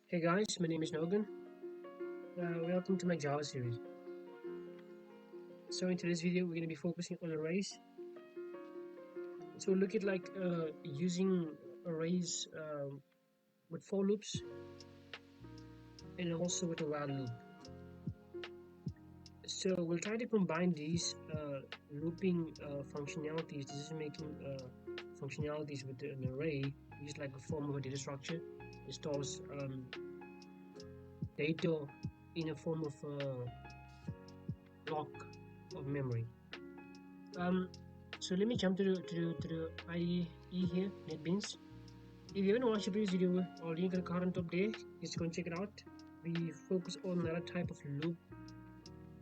Hey guys, my name is Nogan. Welcome to my Java series. So in today's video, we're going to be focusing on arrays. So we'll look at using arrays with for loops and also with a while loop. So we'll try to combine these looping functionalities, decision-making functionalities with an array, used like a form of a data structure. It stores data in a form of block of memory. So let me jump to the IDE here, NetBeans. If you haven't watched the previous video, or link in the card on top there, just go and check it out. We focus on another type of loop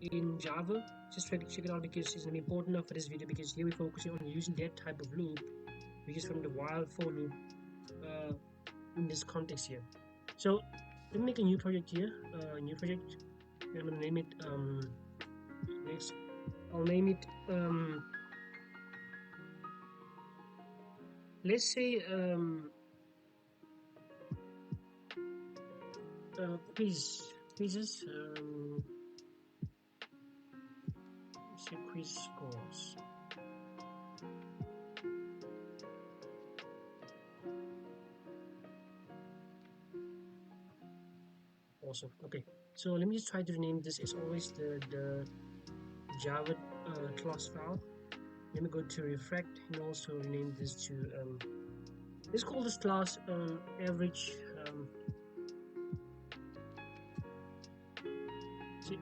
in Java. Just try to check it out because it's going to be important enough for this video, because here we're focusing on using that type of loop, which is from the while for loop in this context here. So let me make a new project here, new project. I'm going to name it next. I'll name it let's say quizzes. Let's say quiz scores. Awesome. Okay, so let me just try to rename this as always the Java class file. Let me go to refract and also rename this to let's call this class average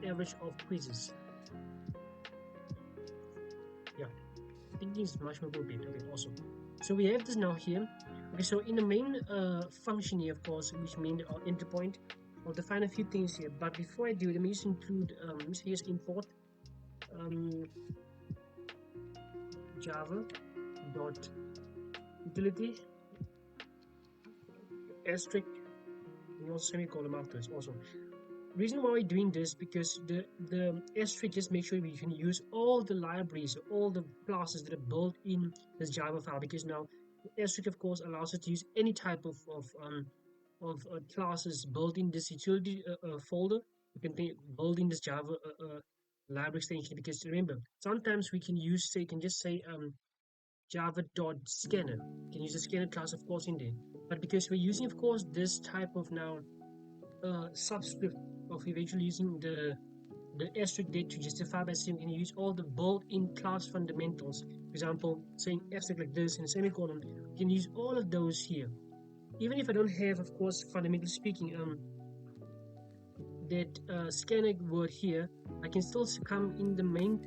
average of quizzes. Yeah, I think this is much more appropriate. Okay, awesome. So we have this now here. Okay, so in the main function here, of course, which means our enter point, I'll define a few things here. But before I do, let me just include here's import Java dot utility asterisk and also semicolon afterwards. Also, reason why we're doing this, because the asterisk just make sure we can use all the libraries, all the classes that are built in this Java file, because now the asterisk of course allows us to use any type of classes built in this utility folder. You can build in this Java library extension, because remember, sometimes we can use, say, can just say java.scanner. You can use the scanner class of course in there, but because we're using of course this type of now subscript of eventually using the asterisk there to justify by saying we can use all the built-in class fundamentals. For example, saying asterisk like this and semicolon, you can use all of those here. Even if I don't have, of course, fundamentally speaking, that scanner word here, I can still come in the main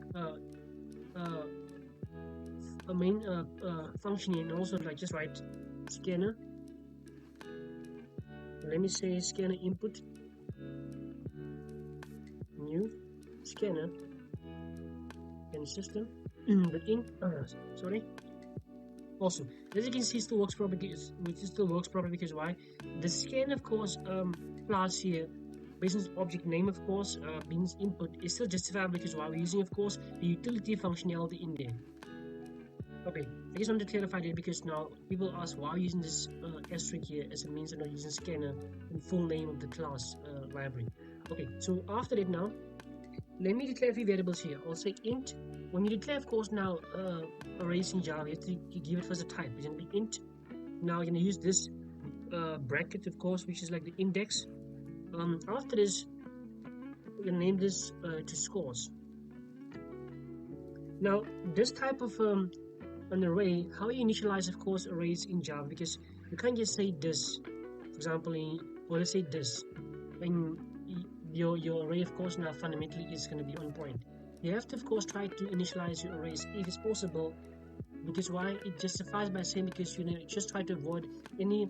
function here and also like just write scanner. Let me say scanner input new scanner and system but in sorry. Awesome. As you can see, it still works properly. Which still works properly because why? The scan, of course, class here, based on object name, of course, means input is still justified because why we're using, of course, the utility functionality in there. Okay, I just want to clarify that because now people ask why are using this asterisk here as a means of not using scanner in full name of the class library. Okay, so after that now, let me declare a few variables here. I'll say int. When you declare, of course, now arrays in Java, you have to give it first a type. It's going to be int. Now you're going to use this bracket, of course, which is like the index. After this, we're going to name this to scores. Now, this type of an array, how you initialize, of course, arrays in Java, because you can't just say this, for example, or let's say this, and your array, of course, now fundamentally is going to be on point. You have to, of course, try to initialize your arrays if it's possible, because why? It justifies by saying, because you just try to avoid any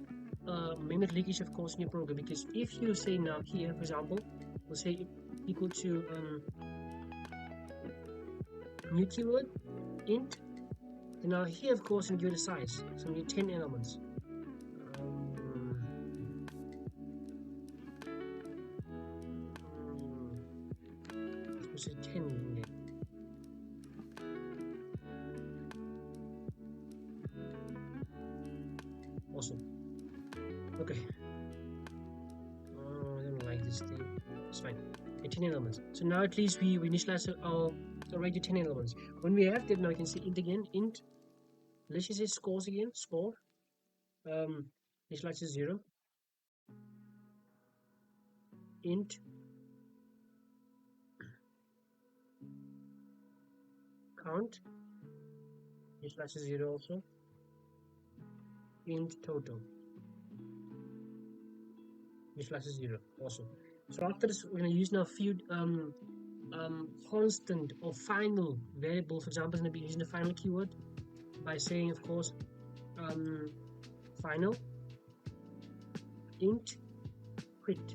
memory leakage, of course, in your program. Because if you say now here, for example, we'll say equal to new keyword int, and now here, of course, you give it a size, so we need 10 elements. Say 10 in there. Awesome. Okay. this thing. It's fine. Okay, 10 elements. So now at least we initialize our array to 10 elements. When we have that, now we can say int again, int. Let's just say scores again, score. Initialize to 0. Int count. Initialize to 0 also. Int total. Initialize to 0 also. So after this, we're going to use now a few constant or final variable. For example, going to be using the final keyword by saying, of course, final int quit.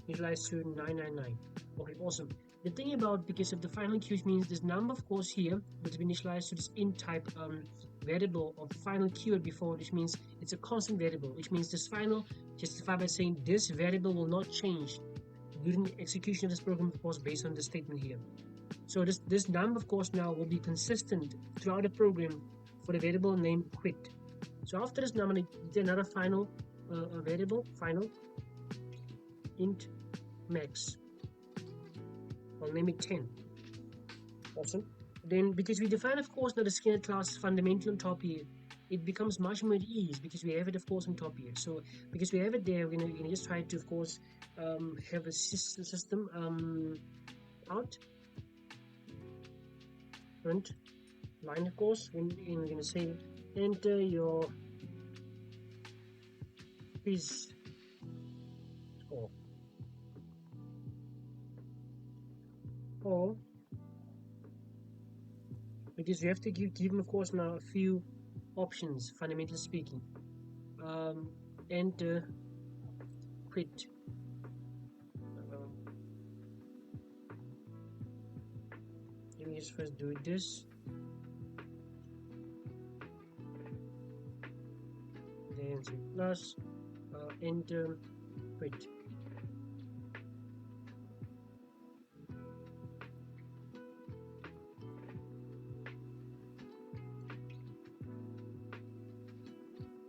Initialize to 999. Okay, awesome. The thing about, because of the final key, which means this number, of course, here will be initialized to this int type variable of final keyword before, which means it's a constant variable, which means this final justified by saying this variable will not change during the execution of this program, of course, based on the statement here. So this number, of course, now will be consistent throughout the program for the variable named quit. So after this number, there's another final variable, final int max. I'll name it 10. Awesome. Then, because we define, of course, now the scalar class fundamental on top here, it becomes much more at ease because we have it, of course, on top here. So because we have it there, we're gonna just try to, of course, have a system out front line, of course. We're gonna say enter your quiz score. Or because you have to give them, of course, now a few options, fundamentally speaking. Enter quit. Let me just first do this. Then say plus enter quit.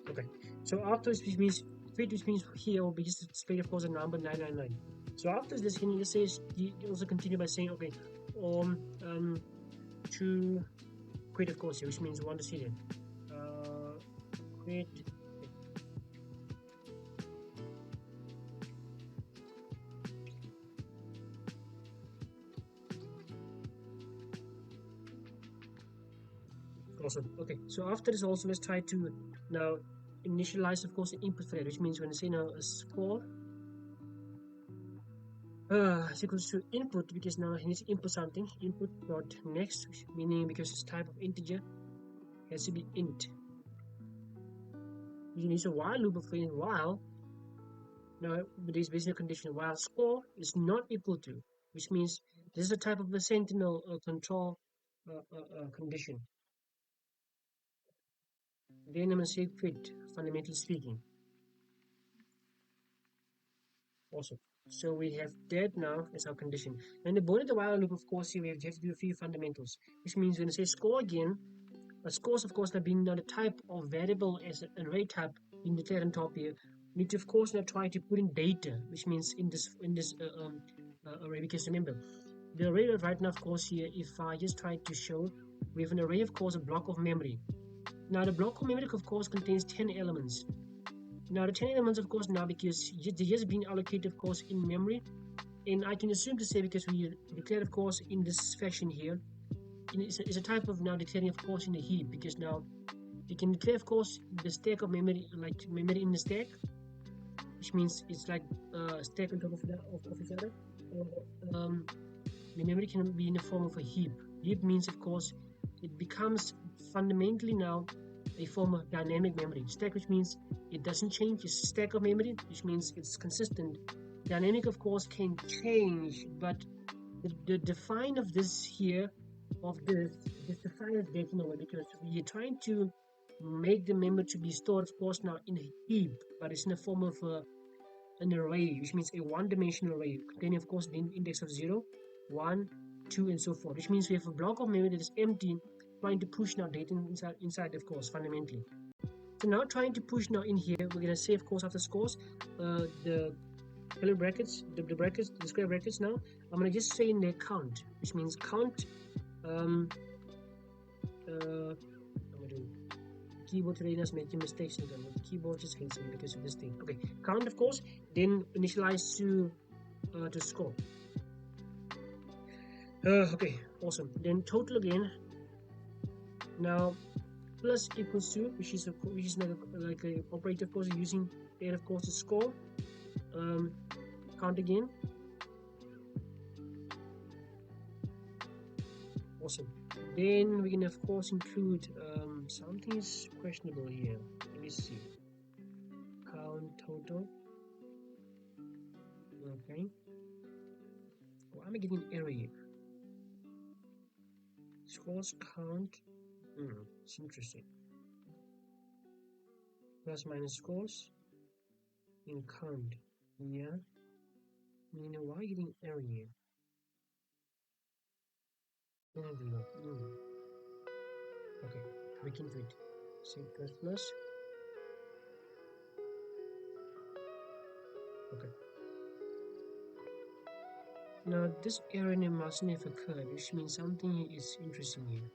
Okay, so after this, which means quit, which means here will be just displayed, of course, a number 999. So after this, can you just say, you also continue by saying, okay, to quit, of course, which means we want to see that quit. Awesome. Okay, so after this also, let's try to now initialize, of course, the input for that, which means we're going to say now a score is equals to input, because now he needs to input something. Input dot next, meaning because it's type of integer, has to be int. You need a while loop of in while. Now there is basically a condition while score is not equal to, which means this is a type of a sentinel control condition. Then I'm going to say quit, fundamentally speaking. Awesome. So we have that now as our condition. And the body of the while loop, of course, here we have to do a few fundamentals, which means we're going to say score again. But scores, of course, now being now the type of variable as an array type in the declared on top here. We need to, of course, now try to put in data, which means in this array, because remember, the array right now, of course, here, if I just try to show, we have an array, of course, a block of memory. Now the block of memory, of course, contains 10 elements. Now the 10 elements, of course, now because they're just being allocated, of course, in memory, and I can assume to say, because we declared, of course, in this fashion here, it's a type of now declaring, of course, in the heap, because now you can declare, of course, the stack of memory, like memory in the stack, which means it's like stack on top of each other. The memory can be in the form of a heap. Heap means, of course, it becomes fundamentally now a form of dynamic memory. Stack, which means it doesn't change, it's a stack of memory, which means it's consistent. Dynamic, of course, can change, but the define of this here, of this define as data memory, because you're trying to make the memory to be stored, of course, now in a heap, but it's in the form of an array, which means a one-dimensional array containing, of course, the index of 0, 1, 2, and so forth, which means we have a block of memory that is empty, trying to push now data inside, of course, fundamentally. So now trying to push now in here, we're gonna say of course after scores, the curly brackets, the square brackets. Now I'm gonna just say in there count, which means count. I'm gonna do keyboard today is making mistakes again. The keyboard just hates me because of this thing. Okay, count of course, then initialize to score. Okay, awesome. Then total again. Now plus equals to, which is like a operator of course using there of course to score. Count again. Awesome. Then we can of course include something is questionable here. Let me see. Count total. Okay. Why am I getting an error here? Scores count. It's interesting. Plus minus scores in count. Yeah. You know why getting error here? Okay, we can do it. C plus. Okay. Now this error mustn't have occurred, which means something is interesting here.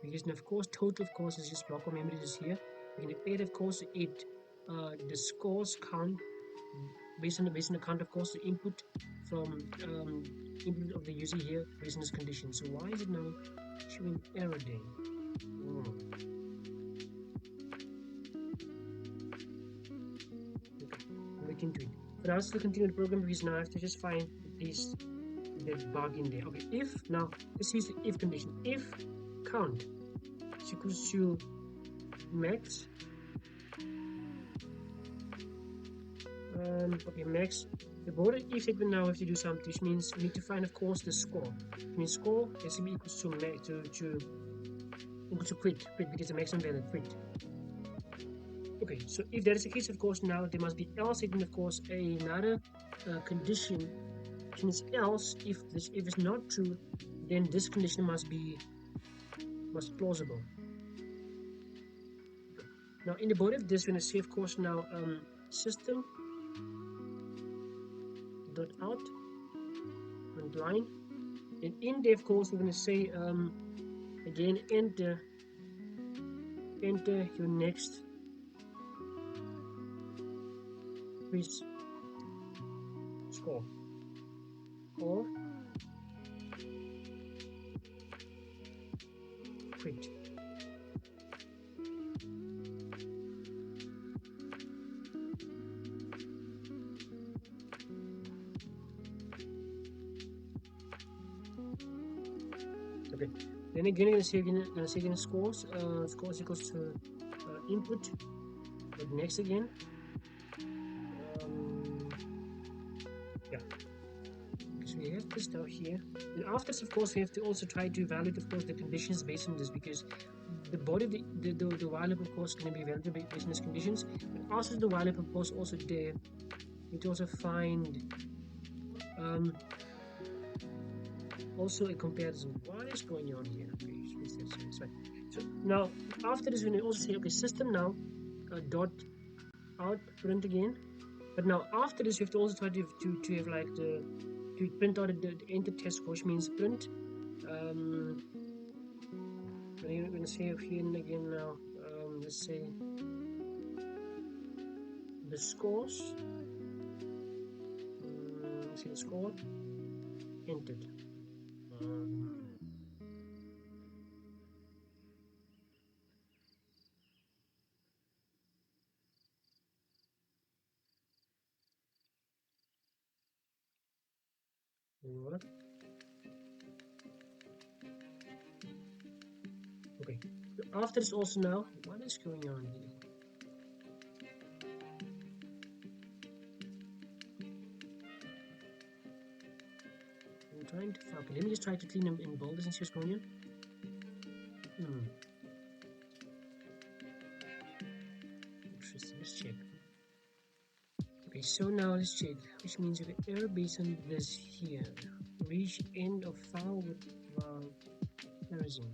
Because of course total of course is just block of memory is here. We can add of course it the scores count based on the count of course the input from input of the user here based on this condition. So why is it now showing error then? Okay, we can do it. But I'll still continue the program because now I have to just find this bug in there. Okay, if now let's use the if condition. If count is equals to max. Okay, max. The border if statement now we have to do something, which means we need to find of course the score. Which means score is equals to max to quit because the maximum value quit. Okay, so if that is the case, of course, now there must be else statement, of course, another condition, which means else if it's not true, then this condition must plausible. Now in the body of this, we're going to say, of course, now system dot out and line, and in there, of course, we're going to say again enter your next quiz score or quit. Okay. Then again, I'm going to say again scores. Scores equals to input. But next again. Yeah. So we have this down here. And after this, of course, we have to also try to evaluate, of course, the conditions based on this, because the body of the while loop, of course, can be evaluated based on these conditions. But after the while loop, of course, also there, we need to also find also a comparison. What is going on here? Okay, so now after this, we will also say, okay, system now dot out print again. But now after this, you have to also try to have like to print out the enter test score, which means print. I'm gonna say here again now. Let's say the scores. Let's say the score entered. What? Okay. After this also now, what is going on here? I'm trying to fuck it. Let me just try to clean them in boldness and see what's going on. Interesting. Let's check. Okay, so now let's check, which means you have error based on this here. Reach end of file with comparison.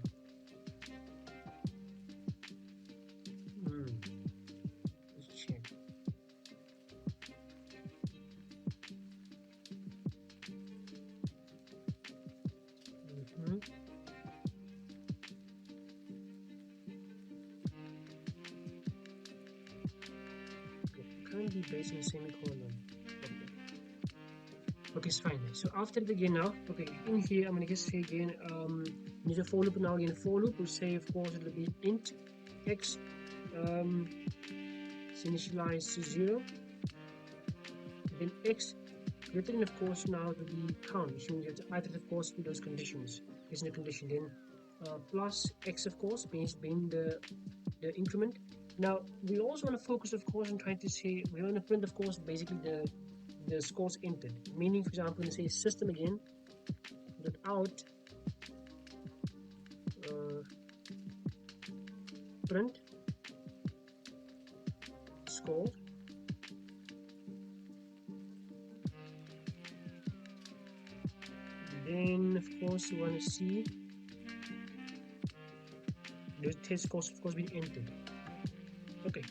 can't be based on a semicolon. Okay, it's fine. So after it again now, okay, in here I'm gonna just say again, need a for loop now. Again, for loop will say, of course, it'll be int x, it's initialized to 0, then x greater than, of course, now to be count, which means you have to iterate, of course, with those conditions. It's in the condition, then plus x, of course, being the increment. Now we also want to focus, of course, on trying to say we want to print, of course, basically the scores entered. Meaning, for example, when say system again dot out print score, then of course you want to see the test scores, of course, being entered. Okay.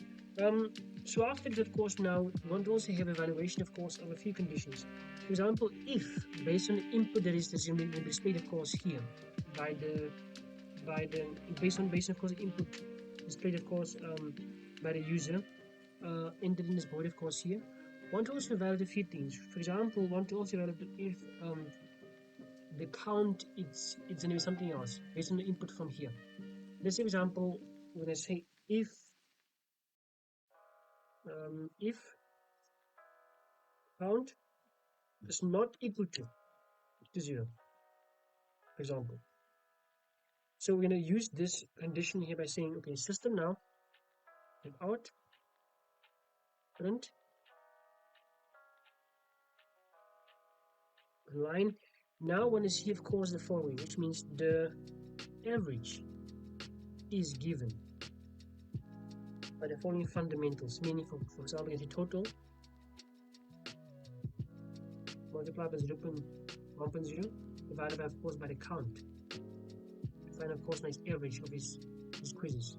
So after that, of course, now we want to also have evaluation, of course, of a few conditions. For example, if based on the input that is displayed, of course, here by the based on of course the input displayed, of course, by the user entered in this board, of course, here. Want to also evaluate a few things. For example, want to also evaluate if the count it's going to be something else based on the input from here. Let's say, for example, when I say if count is not equal to 0, for example. So we're going to use this condition here by saying, okay, system now out print line. Now want to see, of course, the following, which means the average is given by the following fundamentals, meaning for example, the total multiplied by 1.0 divided by, of course, by the count to find, of course, nice average of his quizzes.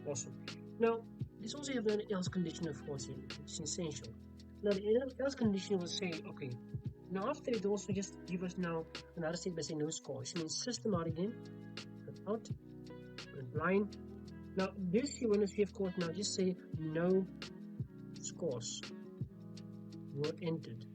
Awesome. Now this also have an else condition, of course, it's essential. Now the else condition will say, okay, now after it also just give us now another state by saying no score, which means system out again, out, line. Now this you want to see, of course, now just say no scores were entered.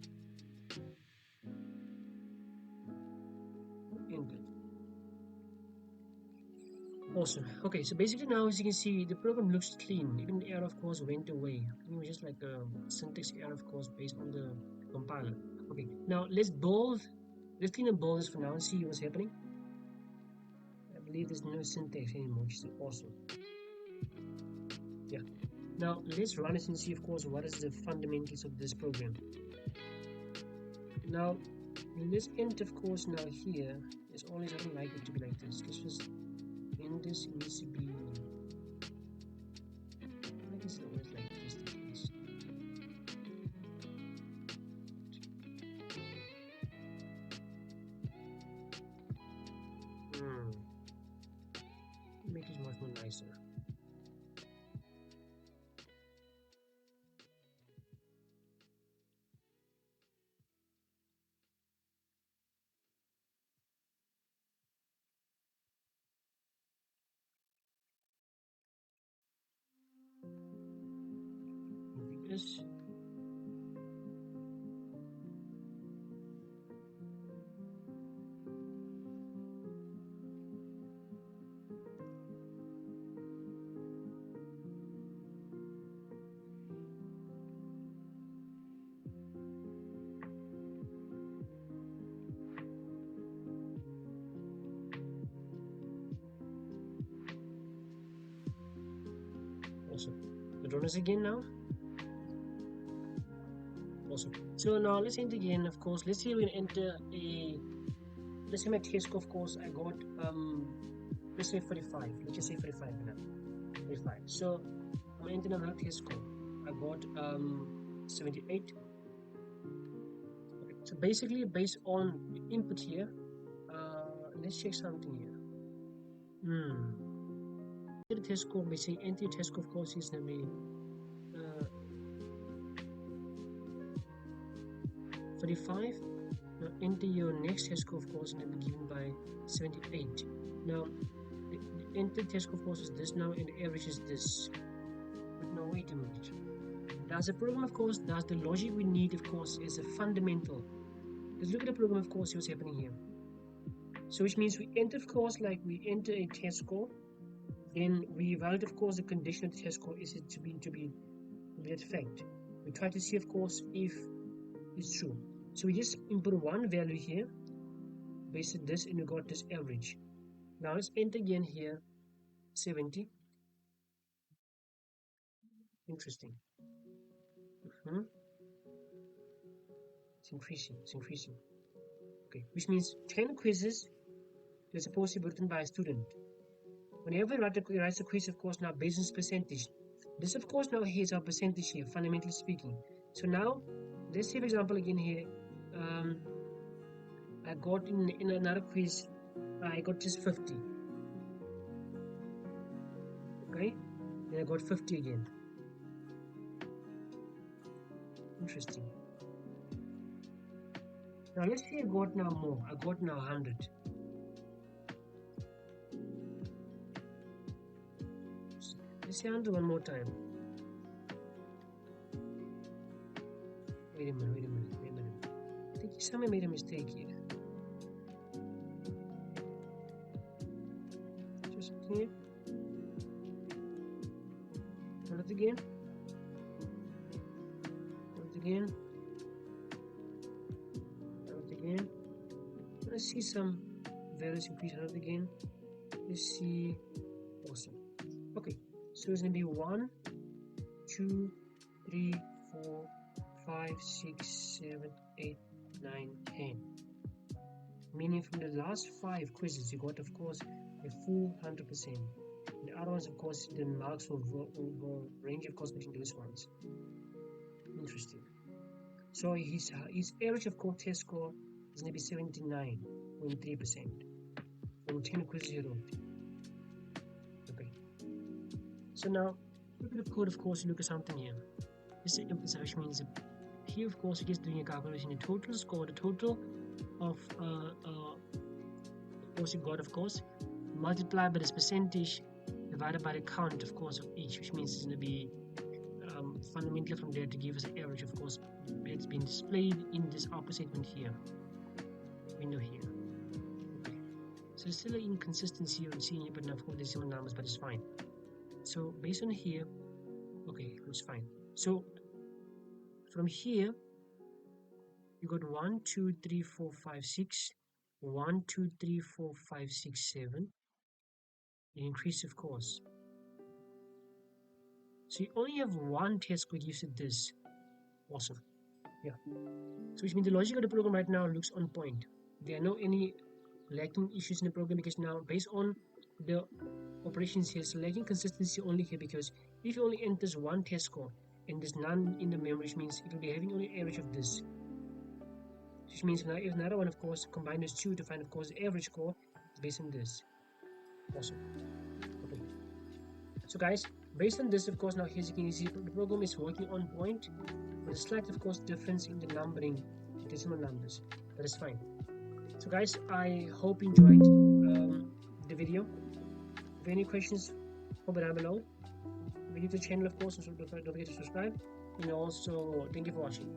Awesome. Okay, so basically now, as you can see, the program looks clean. Even the error, of course, went away. It was just like a syntax error, of course, based on the compiler. Okay, now let's clean and bold this for now and see what's happening. I believe there's no syntax anymore, which is awesome. Yeah. Now let's run it and see, of course, what is the fundamentals of this program. Now in this end, of course, now here is always, I don't like it to be like this. Let's just end this. It needs to be, I guess it's always like this. Make it much more nicer. This. Awesome. The run is again now. Awesome. So now let's enter again, of course. Let's say we enter let's say my test score, of course, I got let's say 45. Let's just say 45 now. 45. So I'm entering another test score. I got 78. Okay. So basically, based on the input here, let's check something here. The test score, basically, enter test score, of course, is going to be 45. Now enter your next test score, of course, and then be given by 78. Now the enter test score, of course, is this now, and the average is this. But no, wait a minute. Does the program, of course, does the logic we need, of course, is a fundamental. Let's look at the program, of course, see what's happening here. So which means we enter, of course, like we enter a test score, then we evaluate, of course, the condition of the test score is it to be that fact. We try to see, of course, if it's true. So we just input one value here, based on this, and we got this average. Now let's enter again here, 70. Interesting. It's increasing. Okay, which means 10 quizzes they're supposed to be written by a student. Whenever he writes a quiz, of course, now based on percentage. This, of course, now here's our percentage here, fundamentally speaking. So now, let's say, for example, again here, I got in another quiz, I got just 50. Okay, then I got 50 again. Interesting. Now let's say I got now more. I got now 100. Let's say 100 one more time. Wait a minute. I think somebody made a mistake here. Just here. Run it again. Let's see some values increase. Run it again. Let's see. Awesome. Okay, so it's gonna be 1, 2, 3, 4, 5, 6, 7, 8, 9, 10. Meaning from the last 5 quizzes you got, of course, a full 100%. The other ones, of course, the marks will range, of course, between those ones. Interesting. So his average, of course, test score is going to be 79.3% from 10 quizzes he wrote. Okay. So now, look at the code, of course, you look at something here. This which means here, of course, we're just doing a calculation. The total score, the total of course you got, of course, multiplied by this percentage divided by the count, of course, of each, which means it's going to be fundamentally from there to give us an average, of course. It's been displayed in this upper segment here, window here. Okay, so there's still an inconsistency on seeing here, but now of course there's some numbers, but it's fine. So based on here, okay, looks fine. So from here you got 1, 2, 3, 4, 5, 6, 1, 2, 3, 4, 5, 6, 7. It increased, of course. So you only have one test score gives it this. Awesome. Yeah. So which means the logic of the program right now looks on point. There are no any lacking issues in the program, because now based on the operations here, so lacking consistency only here, because if you only enters one test score and there's none in the memory, which means it will be having only average of this. Which means now if another one, of course, combine those two to find, of course, the average score is based on this. Awesome. Okay. So guys, based on this, of course, now here you can see the program is working on point, with a slight, of course, difference in the numbering, decimal numbers, but it's fine. So guys, I hope you enjoyed the video. If you have any questions, comment down below. If you're new to the channel, of course, don't forget to subscribe, and also thank you for watching.